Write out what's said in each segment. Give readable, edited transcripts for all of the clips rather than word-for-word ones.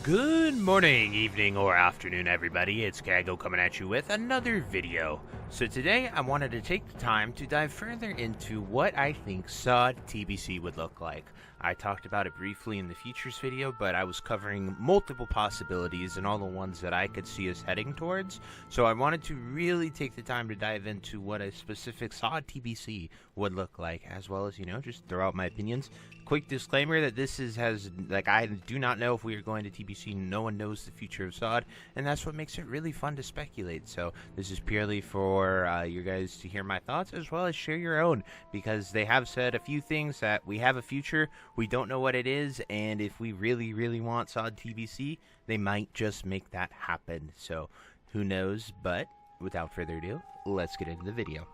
Good morning, evening, or afternoon, everybody. It's Kaghoe coming at you with another video. So today, I wanted to take the time to dive further into what I think SoD TBC would look like. I talked about it briefly in the Futures video, but I was covering multiple possibilities and all the ones that I could see us heading towards. So I wanted to really take the time to dive into what a specific SoD TBC would look like, as well as, just throw out my opinions. Quick disclaimer that this I do not know if we are going to TBC. No one knows the future of SoD, and that's what makes it really fun to speculate. So this is purely for you guys to hear my thoughts, as well as share your own, because they have said a few things that we have a future, we don't know what it is, and if we really, really want SoD TBC, they might just make that happen. So who knows, but without further ado, let's get into the video.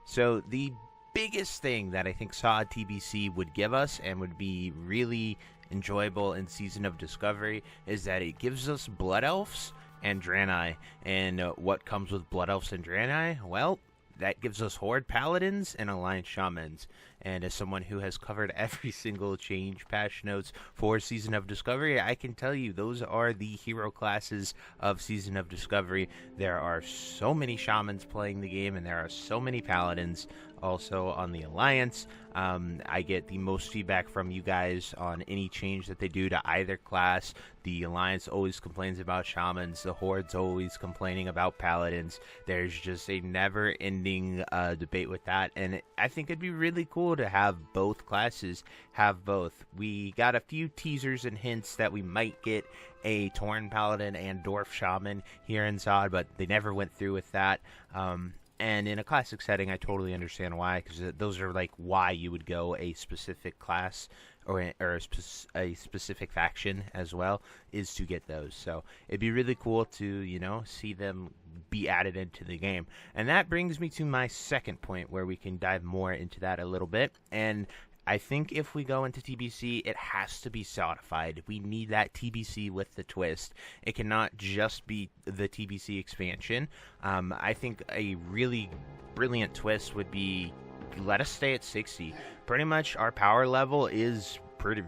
So the biggest thing that I think SoD TBC would give us and would be really enjoyable in Season of Discovery is that it gives us Blood Elves and Draenei. And what comes with Blood Elves and Draenei? Well, that gives us Horde Paladins and Alliance Shamans. And as someone who has covered every single change patch notes for Season of Discovery, I can tell you those are the hero classes of Season of Discovery. There are so many Shamans playing the game, and there are so many Paladins also on the Alliance. I get the most feedback from you guys on any change that they do to either class. The Alliance always complains about Shamans. The Horde's always complaining about Paladins. There's just a never-ending debate with that, and I think it'd be really cool to have both classes have both. We got a few teasers and hints that we might get a Tauren Paladin and Dwarf Shaman here in SoD, but they never went through with that. And in a classic setting, I totally understand why, because those are like why you would go a specific class or a specific faction as well, is to get those. So it'd be really cool to, see them be added into the game. And that brings me to my second point, where we can dive more into that a little bit. And I think if we go into TBC, it has to be SODIFIED. We need that TBC with the twist. It cannot just be the TBC expansion. I think a really brilliant twist would be, let us stay at 60. Pretty much our power level is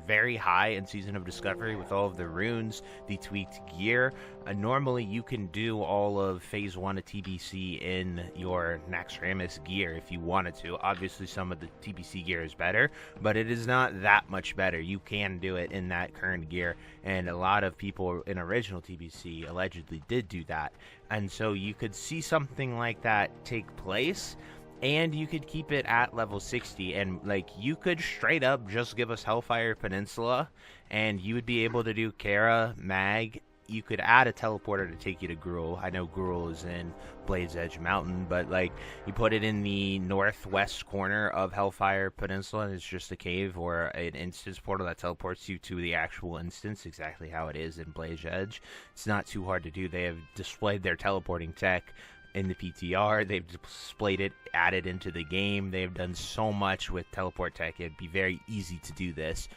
very high in Season of Discovery with all of the runes, the tweaked gear. Normally you can do all of Phase 1 of TBC in your Naxxramas gear if you wanted to. Obviously some of the TBC gear is better, but it is not that much better. You can do it in that current gear, and a lot of people in original TBC allegedly did do that. And so you could see something like that take place, and you could keep it at level 60, and you could straight up just give us Hellfire Peninsula, and you would be able to do Kara, Mag. You could add a teleporter to take you to Gruul. I know Gruul is in Blade's Edge Mountain, but you put it in the northwest corner of Hellfire Peninsula, and it's just a cave or an instance portal that teleports you to the actual instance, exactly how it is in Blade's Edge. It's not too hard to do. They have displayed their teleporting tech in the PTR. They've displayed it, added into the game. They've done so much with teleport tech. It'd be very easy to do this,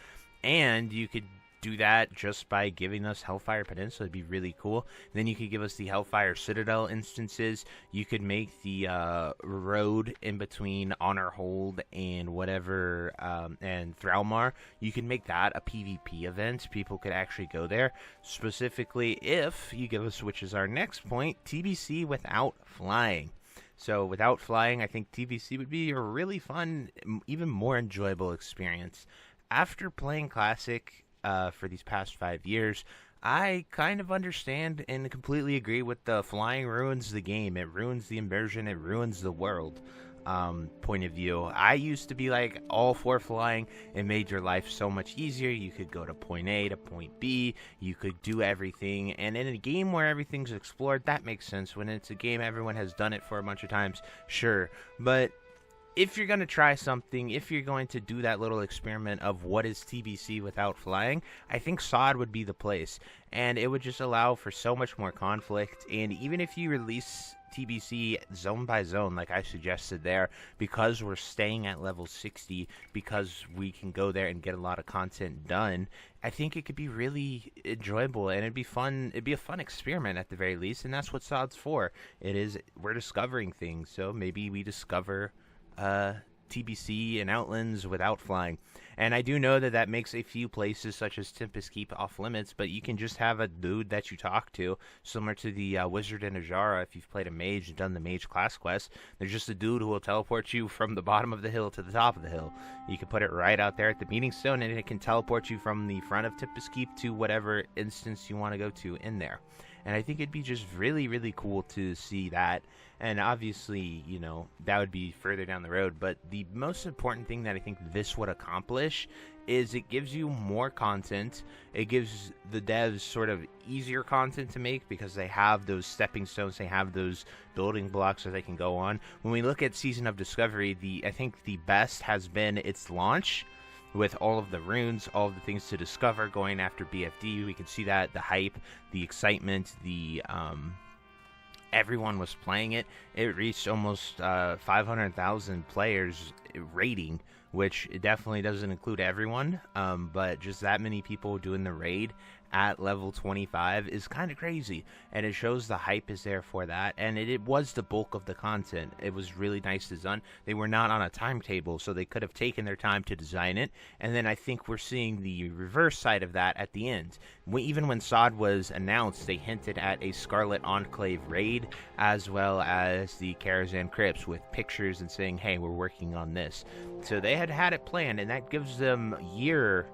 and you could do that just by giving us Hellfire Peninsula. It'd be really cool. Then you could give us the Hellfire Citadel instances. You could make the road in between Honor Hold and whatever, and Thralmar. You can make that a PvP event. People could actually go there. Specifically, if you give us, which is our next point, TBC without flying. So without flying, I think TBC would be a really fun, even more enjoyable experience. After playing Classic for these past 5 years, I kind of understand and completely agree with the flying ruins the game. It ruins the immersion. It ruins the world point of view. I used to be all for flying. It made your life so much easier. You could go to point A to point B. You could do everything. And in a game where everything's explored, that makes sense. When it's a game everyone has done it for a bunch of times, sure. But if you're going to try something, if you're going to do that little experiment of what is TBC without flying, I think SoD would be the place. And it would just allow for so much more conflict. And even if you release TBC zone by zone, like I suggested there, because we're staying at level 60, because we can go there and get a lot of content done, I think it could be really enjoyable, and it'd be fun. It'd be a fun experiment at the very least, and that's what SoD's for. We're discovering things, so maybe we discover TBC and Outlands without flying. And I do know that that makes a few places such as Tempest Keep off limits, but you can just have a dude that you talk to, similar to the Wizard in Ajara. If you've played a mage and done the mage class quest, there's just a dude who will teleport you from the bottom of the hill to the top of the hill. You can put it right out there at the meeting stone, and it can teleport you from the front of Tempest Keep to whatever instance you want to go to in there. And I think it'd be just really, really cool to see that. And obviously, you know, that would be further down the road. But the most important thing that I think this would accomplish is it gives you more content. It gives the devs sort of easier content to make because they have those stepping stones. They have those building blocks that they can go on. When we look at Season of Discovery, I think the best has been its launch, with all of the runes, all of the things to discover, going after BFD. We can see that, the hype, the excitement, everyone was playing it. It reached almost 500,000 players rating, which it definitely doesn't include everyone, but just that many people doing the raid at level 25 is kind of crazy, and it shows the hype is there for that. And it was the bulk of the content. It was really nice design. They were not on a timetable, so they could have taken their time to design it. And then I think we're seeing the reverse side of that at the end. Even when SOD was announced, they hinted at a Scarlet Enclave raid, as well as the Karazhan Crypts, with pictures and saying, hey, we're working on this. So they had it planned, and that gives them a year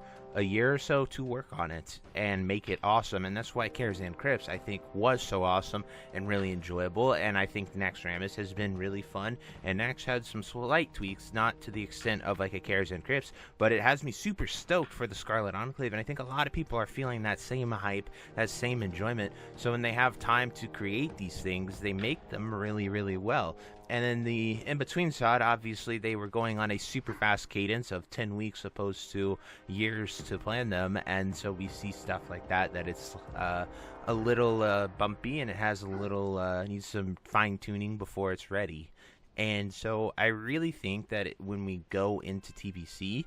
or so to work on it and make it awesome. And that's why Karazhan Crypts, I think, was so awesome and really enjoyable. And I think Naxxramas has been really fun, and Nax had some slight tweaks, not to the extent of like a Karazhan Crypts, but it has me super stoked for the Scarlet Enclave. And I think a lot of people are feeling that same hype, that same enjoyment. So when they have time to create these things, they make them really, really well. And then the in-between SOD, obviously, they were going on a super fast cadence of 10 weeks opposed to years to plan them. And so we see stuff like that it's a little bumpy, and it has a little, needs some fine-tuning before it's ready. And so I really think that when we go into TBC,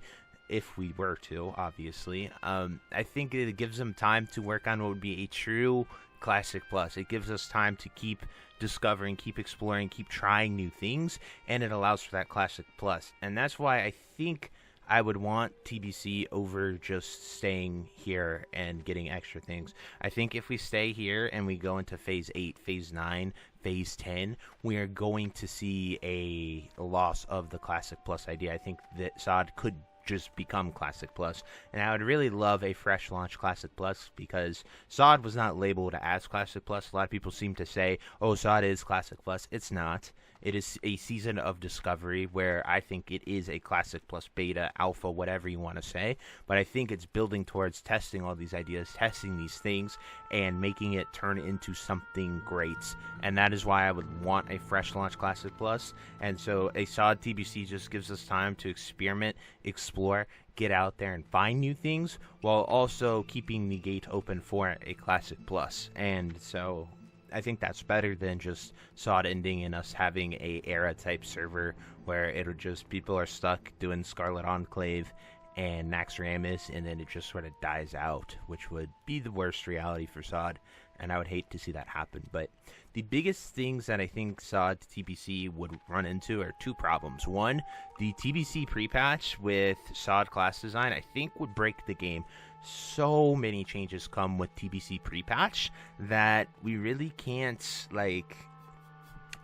if we were to, obviously, I think it gives them time to work on what would be a true Classic Plus. It gives us time to keep discovering, keep exploring, keep trying new things, and it allows for that Classic Plus. And that's why I think I would want TBC over just staying here and getting extra things. I think if we stay here and we go into Phase 8, Phase 9, Phase 10, we are going to see a loss of the Classic Plus idea. I think that SOD could just become Classic Plus, and I would really love a fresh launch Classic Plus, because SOD was not labeled as Classic Plus. A lot of people seem to say, oh, SOD is Classic Plus. It's not. It is a Season of Discovery, where I think it is a Classic Plus, Beta, Alpha, whatever you want to say, but I think it's building towards testing all these ideas, testing these things, and making it turn into something great. And that is why I would want a fresh launch Classic Plus. And so a SOD TBC just gives us time to experiment, explore, get out there and find new things, while also keeping the gate open for a Classic Plus. And so I think that's better than just SOD ending and us having a era type server where it'll just, people are stuck doing Scarlet Enclave and Naxxramas, and then it just sort of dies out, which would be the worst reality for SOD, and I would hate to see that happen. But the biggest things that I think SOD TBC would run into are two problems. One, the TBC pre-patch with SOD class design, I think, would break the game. So many changes come with TBC pre-patch that we really can't, like,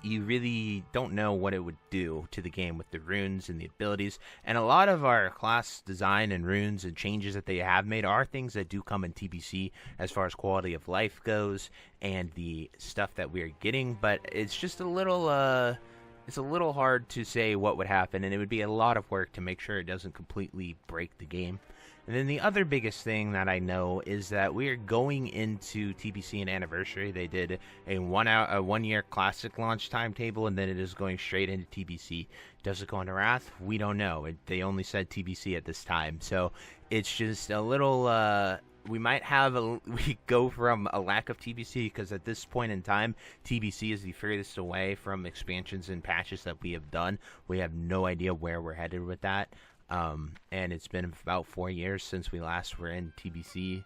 you really don't know what it would do to the game with the runes and the abilities. And a lot of our class design and runes and changes that they have made are things that do come in TBC as far as quality of life goes and the stuff that we're getting. But it's just a little hard to say what would happen, and it would be a lot of work to make sure it doesn't completely break the game. And then the other biggest thing that I know is that we are going into TBC and Anniversary. They did a 1 year classic launch timetable, and then it is going straight into TBC. Does it go into Wrath? We don't know. They only said TBC at this time, so it's just a little. We might have we go from a lack of TBC, because at this point in time, TBC is the furthest away from expansions and patches that we have done. We have no idea where we're headed with that. And it's been about 4 years since we last were in TBC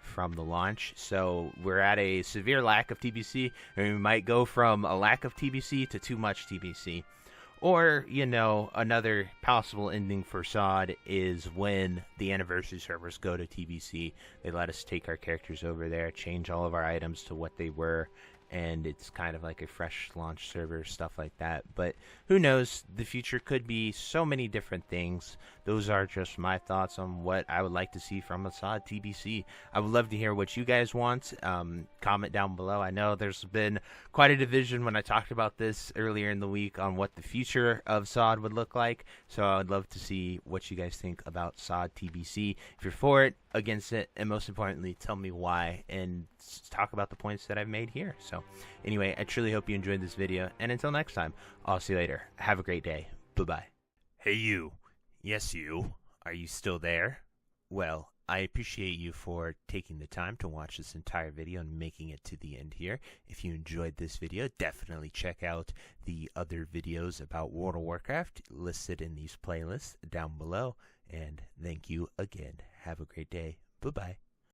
from the launch. So we're at a severe lack of TBC, and we might go from a lack of TBC to too much TBC. Or, another possible ending for SOD is when the anniversary servers go to TBC. They let us take our characters over there, change all of our items to what they were, and it's kind of like a fresh launch server, stuff like that. But who knows? The future could be so many different things. Those are just my thoughts on what I would like to see from a SoD TBC. I would love to hear what you guys want. Comment down below. I know there's been quite a division when I talked about this earlier in the week on what the future of SoD would look like. So I would love to see what you guys think about SoD TBC. If you're for it, against it, and most importantly, tell me why and talk about the points that I've made here. So anyway, I truly hope you enjoyed this video, and until next time, I'll see you later. Have a great day. Bye-bye. Hey you. Yes you. Are you still there? Well, I appreciate you for taking the time to watch this entire video and making it to the end here. If you enjoyed this video, definitely check out the other videos about World of Warcraft listed in these playlists down below. And thank you again. Have a great day. Bye-bye.